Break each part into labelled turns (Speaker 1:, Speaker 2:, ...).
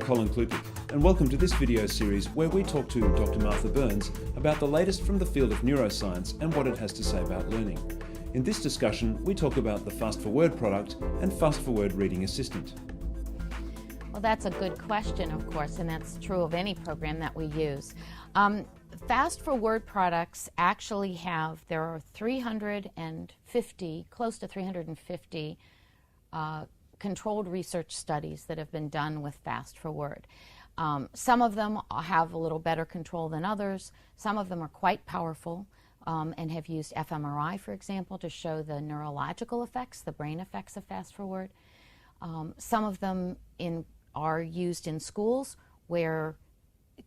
Speaker 1: Colin Klupik, and welcome to this video series where we talk to Dr. Martha Burns about the latest from the field of neuroscience and what it has to say about learning. In this discussion, we talk about the FastForWord product and FastForWord Reading Assistant.
Speaker 2: Well, that's a good question, of course, and that's true of any program that we use. FastForWord products actually have, there are 350, close to 350 controlled research studies that have been done with FastForWord. Some of them have a little better control than others. Some of them are quite powerful and have used fMRI, for example, to show the neurological effects, the brain effects of FastForWord. Some of them are used in schools where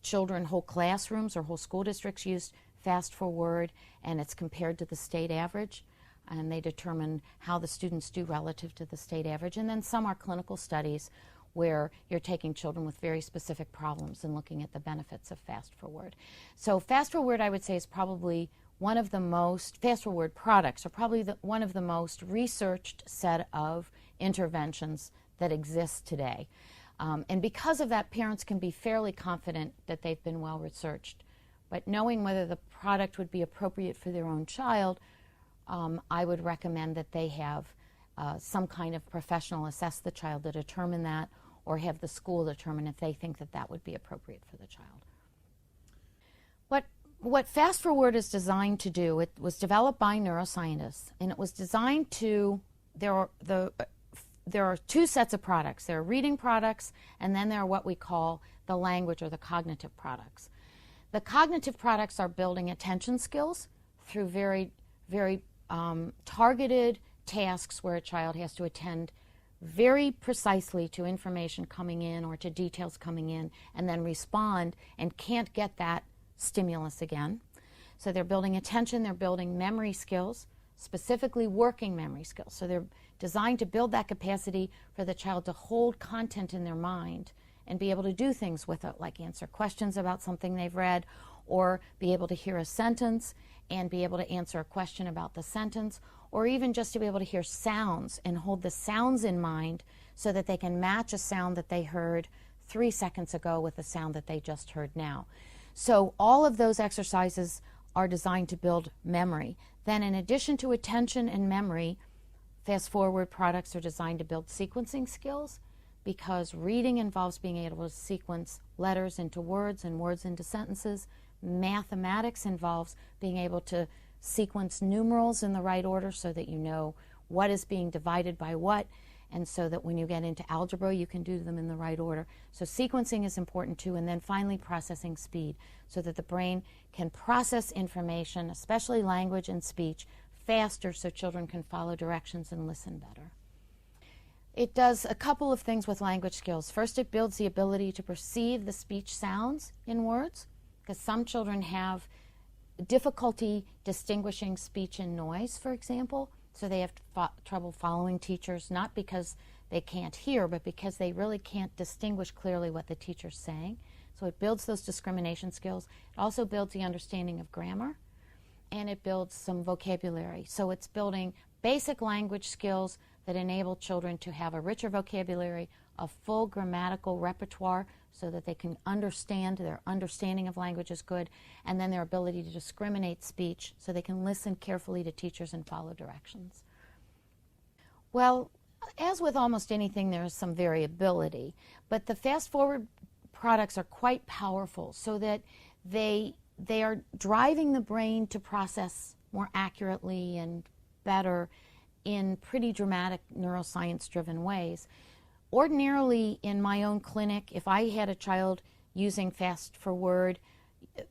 Speaker 2: children, whole classrooms or whole school districts use FastForWord, and it's compared to the state average, and they determine how the students do relative to the state average. And then some are clinical studies where you're taking children with very specific problems and looking at the benefits of FastForWord. So FastForWord, I would say, is probably one of the most, FastForWord products are probably one of the most researched set of interventions that exist today. And because of that, parents can be fairly confident that they've been well researched. But knowing whether the product would be appropriate for their own child, I would recommend that they have some kind of professional assess the child to determine that, or have the school determine if they think that that would be appropriate for the child. What FastForWord is designed to do, it was developed by neuroscientists, and it was designed to, there are two sets of products. There are reading products, and then there are what we call the language or the cognitive products. The cognitive products are building attention skills through very targeted tasks where a child has to attend very precisely to information coming in or to details coming in and then respond and can't get that stimulus again. So they're building attention, they're building memory skills, specifically working memory skills. So they're designed to build that capacity for the child to hold content in their mind and be able to do things with it, like answer questions about something they've read, or be able to hear a sentence and be able to answer a question about the sentence, or even just to be able to hear sounds and hold the sounds in mind so that they can match a sound that they heard 3 seconds ago with the sound that they just heard now. So all of those exercises are designed to build memory. Then in addition to attention and memory, FastForWord products are designed to build sequencing skills, because reading involves being able to sequence letters into words and words into sentences. Mathematics involves being able to sequence numerals in the right order so that you know what is being divided by what, and so that when you get into algebra you can do them in the right order. So sequencing is important too, and then finally processing speed, so that the brain can process information, especially language and speech, faster so children can follow directions and listen better. It does a couple of things with language skills. First, it builds the ability to perceive the speech sounds in words, because some children have difficulty distinguishing speech and noise, for example. So they have trouble following teachers, not because they can't hear, but because they really can't distinguish clearly what the teacher's saying. So it builds those discrimination skills. It also builds the understanding of grammar, and it builds some vocabulary. So it's building basic language skills that enable children to have a richer vocabulary, a full grammatical repertoire, so that they can understand, their understanding of language is good, and then their ability to discriminate speech so they can listen carefully to teachers and follow directions. Well, as with almost anything, there is some variability, but the FastForWord products are quite powerful, so that they are driving the brain to process more accurately and better in pretty dramatic neuroscience-driven ways. Ordinarily, in my own clinic, if I had a child using FastForWord,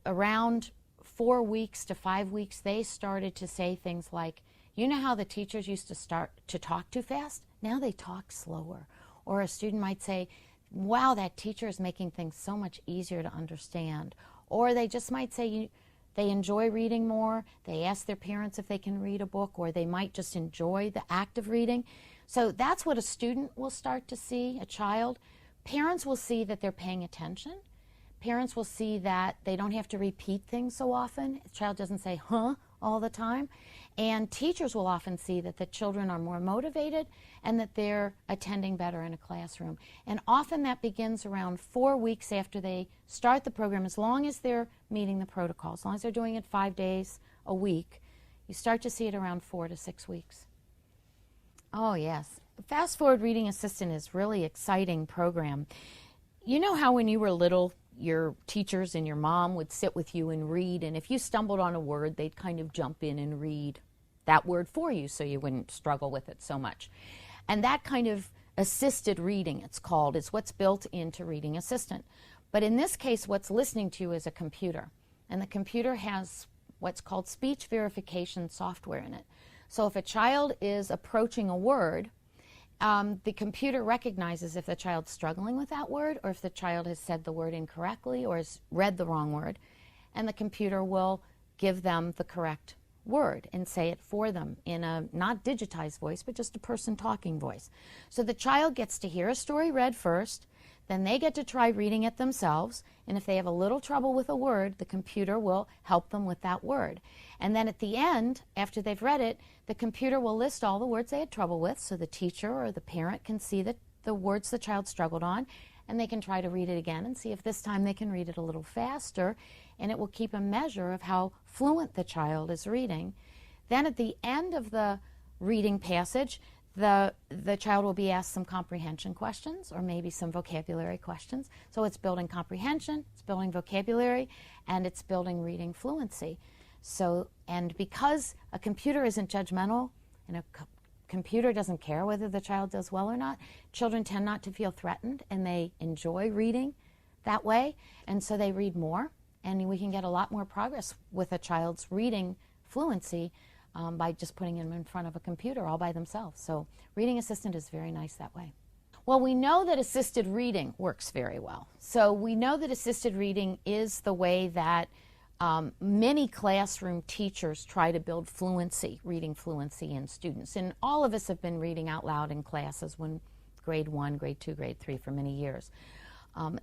Speaker 2: around 4 weeks to 5 weeks, they started to say things like, you know how the teachers used to start to talk too fast? Now they talk slower. Or a student might say, wow, that teacher is making things so much easier to understand. Or they just might say they enjoy reading more. They ask their parents if they can read a book, or they might just enjoy the act of reading. So that's what a student will start to see, a child. Parents will see that they're paying attention, parents will see that they don't have to repeat things so often. The child doesn't say, huh, all the time. And teachers will often see that the children are more motivated and that they're attending better in a classroom. And often that begins around 4 weeks after they start the program, as long as they're meeting the protocol, as long as they're doing it 5 days a week. You start to see it around 4 to 6 weeks. Oh, yes. The Fast Forward Reading Assistant is a really exciting program. You know how when you were little, your teachers and your mom would sit with you and read, and if you stumbled on a word, they'd kind of jump in and read that word for you so you wouldn't struggle with it so much. And that kind of assisted reading, it's called, is what's built into Reading Assistant. But in this case, what's listening to you is a computer. And the computer has what's called speech verification software in it. So if a child is approaching a word, the computer recognizes if the child's struggling with that word or if the child has said the word incorrectly or has read the wrong word, and the computer will give them the correct word and say it for them in a not digitized voice, but just a person talking voice. So the child gets to hear a story read first, then they get to try reading it themselves, and if they have a little trouble with a word, the computer will help them with that word. And then at the end, after they've read it, the computer will list all the words they had trouble with, so the teacher or the parent can see the words the child struggled on, and they can try to read it again and see if this time they can read it a little faster, and it will keep a measure of how fluent the child is reading. Then at the end of the reading passage, the child will be asked some comprehension questions or maybe some vocabulary questions. So it's building comprehension, it's building vocabulary, and it's building reading fluency. So, and because a computer isn't judgmental and a computer doesn't care whether the child does well or not, children tend not to feel threatened and they enjoy reading that way, and so they read more, and we can get a lot more progress with a child's reading fluency by just putting them in front of a computer all by themselves. So Reading Assistant is very nice that way. Well, we know that assisted reading works very well. So we know that assisted reading is the way that many classroom teachers try to build fluency, reading fluency in students. And all of us have been reading out loud in classes when grade 1, grade 2, grade 3 for many years.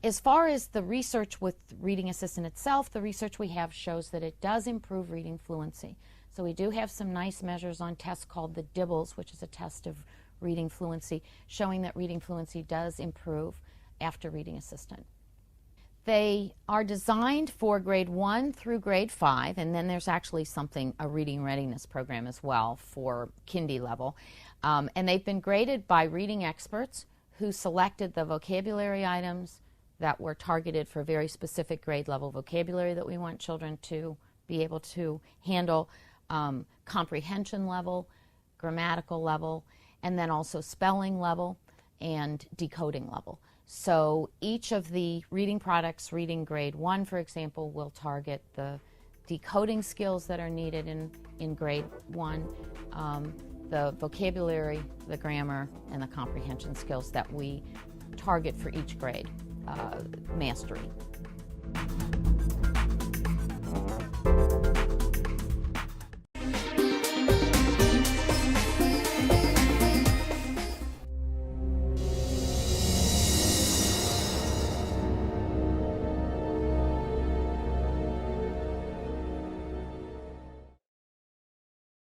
Speaker 2: As far as the research with Reading Assistant itself, the research we have shows that it does improve reading fluency. So we do have some nice measures on tests called the DIBELS, which is a test of reading fluency, showing that reading fluency does improve after Reading Assistant. They are designed for grade 1 through grade 5, and then there's actually a reading readiness program as well for kindy level. And they've been graded by reading experts who selected the vocabulary items that were targeted for very specific grade level vocabulary that we want children to be able to handle, comprehension level, grammatical level, and then also spelling level and decoding level. So each of the reading products, reading grade 1, for example, will target the decoding skills that are needed in grade 1, the vocabulary, the grammar, and the comprehension skills that we target for each grade mastery.